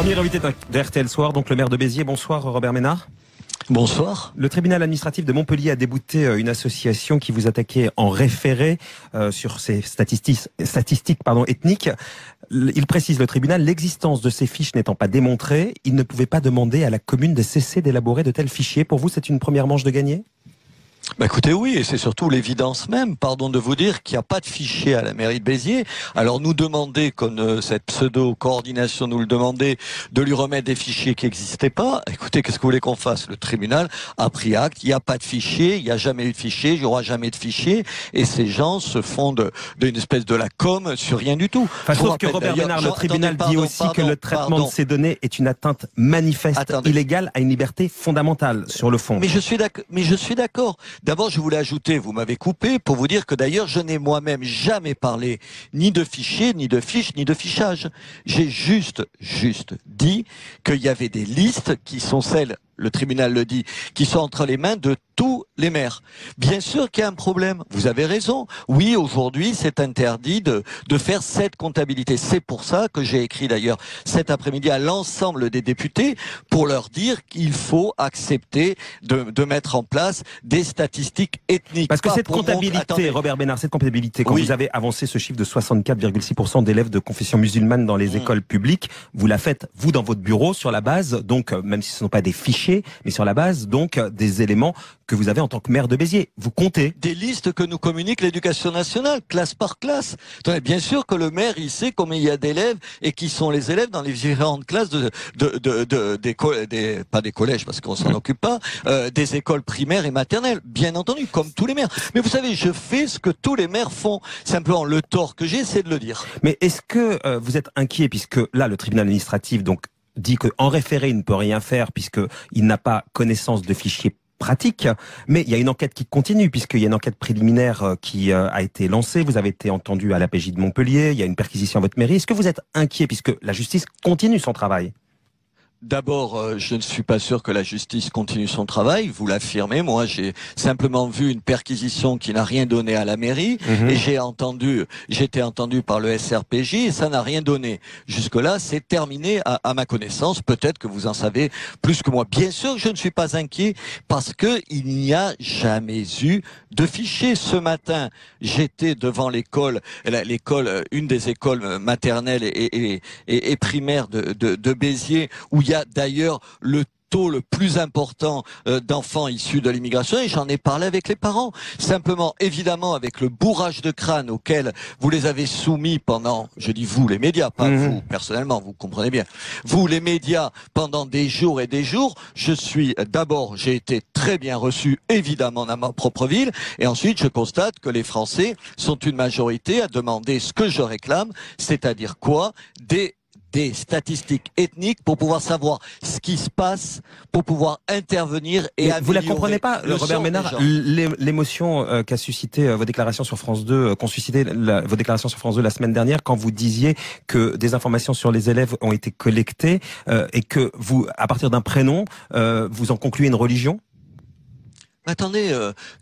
Premier invité de RTL Soir, donc le maire de Béziers. Bonsoir Robert Ménard. Bonsoir. Le tribunal administratif de Montpellier a débouté une association qui vous attaquait en référé sur ces statistiques ethniques. Il précise, le tribunal, l'existence de ces fiches n'étant pas démontrée, il ne pouvait pas demander à la commune de cesser d'élaborer de tels fichiers. Pour vous, c'est une première manche de gagner ? Bah écoutez, oui, et c'est surtout l'évidence même, pardon de vous dire, qu'il n'y a pas de fichier à la mairie de Béziers. Alors nous demander, comme cette pseudo-coordination nous le demandait, de lui remettre des fichiers qui n'existaient pas, écoutez, qu'est-ce que vous voulez qu'on fasse? Le tribunal a pris acte, il n'y a pas de fichier, il n'y a jamais eu de fichier, il n'y aura jamais de fichier, et ces gens se font d'une espèce de la com sur rien du tout. Enfin, sauf que Robert Ménard, le tribunal dit aussi que le traitement de ces données est une atteinte manifeste, illégale à une liberté fondamentale, sur le fond. Mais je suis d'accord. D'abord, je voulais ajouter, vous m'avez coupé, pour vous dire que d'ailleurs, je n'ai moi-même jamais parlé ni de fichiers, ni de fiches, ni de fichage. J'ai juste dit qu'il y avait des listes qui sont celles, le tribunal le dit, qui sont entre les mains de tous les maires. Bien sûr qu'il y a un problème, vous avez raison. Oui, aujourd'hui, c'est interdit de faire cette comptabilité. C'est pour ça que j'ai écrit d'ailleurs cet après-midi à l'ensemble des députés pour leur dire qu'il faut accepter de mettre en place des statistiques ethniques. Parce que cette comptabilité, Robert Ménard, cette comptabilité, quand vous avez avancé ce chiffre de 64,6% d'élèves de confession musulmane dans les écoles publiques, vous la faites, vous, dans votre bureau, sur la base, donc, même si ce ne sont pas des fichiers, mais sur la base, donc, des éléments que vous avez en tant que maire de Béziers. Vous comptez des listes que nous communique l'éducation nationale, classe par classe. Attendez, bien sûr que le maire, il sait combien il y a d'élèves et qui sont les élèves dans les différentes classes pas des collèges parce qu'on s'en occupe pas, des écoles primaires et maternelles, bien entendu, comme tous les maires. Mais vous savez, je fais ce que tous les maires font. Simplement, le tort que j'ai, c'est de le dire. Mais est-ce que vous êtes inquiet, puisque là, le tribunal administratif dit qu'en référé, il ne peut rien faire puisqu'il n'a pas connaissance de fichiers pratique, mais il y a une enquête qui continue puisqu'il y a une enquête préliminaire qui a été lancée. Vous avez été entendu à l'APJ de Montpellier, il y a une perquisition à votre mairie. Est-ce que vous êtes inquiet puisque la justice continue son travail ? D'abord, je ne suis pas sûr que la justice continue son travail, vous l'affirmez. Moi, j'ai simplement vu une perquisition qui n'a rien donné à la mairie et j'ai été entendu par le SRPJ et ça n'a rien donné. Jusque-là, c'est terminé à ma connaissance. Peut-être que vous en savez plus que moi. Bien sûr que je ne suis pas inquiet parce que il n'y a jamais eu de fichier. Ce matin, j'étais devant l'école, une des écoles maternelles et primaires de Béziers où il y a d'ailleurs le taux le plus important d'enfants issus de l'immigration et j'en ai parlé avec les parents. Simplement, évidemment, avec le bourrage de crâne auquel vous les avez soumis pendant, je dis vous les médias, pas vous personnellement, vous comprenez bien, vous les médias pendant des jours et des jours, j'ai été très bien reçu, évidemment, dans ma propre ville et ensuite je constate que les Français sont une majorité à demander ce que je réclame, c'est-à-dire quoi? Des statistiques ethniques pour pouvoir savoir ce qui se passe, pour pouvoir intervenir et améliorer. Vous la comprenez pas, Robert Ménard, l'émotion qu'a suscité vos déclarations sur France 2, qu'ont suscité vos déclarations sur France 2 la semaine dernière, quand vous disiez que des informations sur les élèves ont été collectées et que vous, à partir d'un prénom, vous en concluez une religion? Attendez,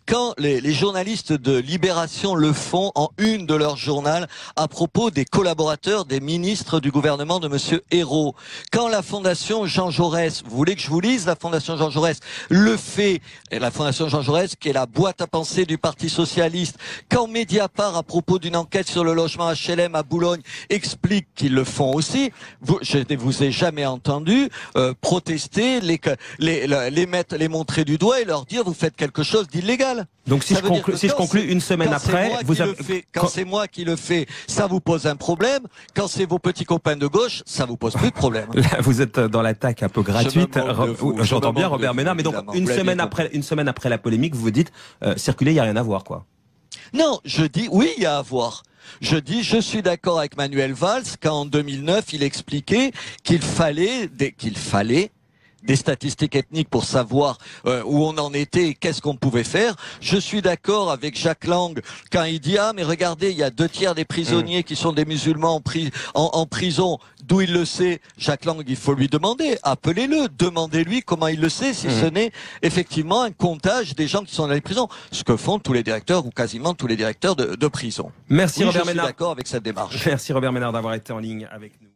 quand les journalistes de Libération le font en une de leur journal à propos des collaborateurs des ministres du gouvernement de Monsieur Ayrault, quand la Fondation Jean Jaurès, vous voulez que je vous lise la Fondation Jean Jaurès, le fait, et la Fondation Jean Jaurès qui est la boîte à pensée du Parti Socialiste, quand Mediapart à propos d'une enquête sur le logement HLM à Boulogne explique qu'ils le font aussi, je ne vous ai jamais entendu protester, les montrer du doigt et leur dire vous faites quelque chose d'illégal. Donc si je conclue une semaine après, quand c'est moi qui le fais, ça vous pose un problème. Quand c'est vos petits copains de gauche, ça vous pose plus de problème. Là, vous êtes dans l'attaque un peu gratuite. J'entends bien, Robert Ménard, mais donc une semaine après la polémique, vous vous dites circuler, il y a rien à voir, quoi. Non, je dis oui, il y a à voir. Je suis d'accord avec Manuel Valls quand en 2009 il expliquait qu'il fallait des statistiques ethniques pour savoir où on en était et qu'est-ce qu'on pouvait faire. Je suis d'accord avec Jacques Lang quand il dit mais regardez, il y a 2/3 des prisonniers qui sont des musulmans en prison. D'où il le sait, Jacques Lang, il faut lui demander, appelez-le, demandez-lui comment il le sait si ce n'est effectivement un comptage des gens qui sont dans les prisons, ce que font tous les directeurs ou quasiment tous les directeurs de prison. Merci Robert Ménard. Je suis d'accord avec cette démarche. Merci Robert Ménard d'avoir été en ligne avec nous.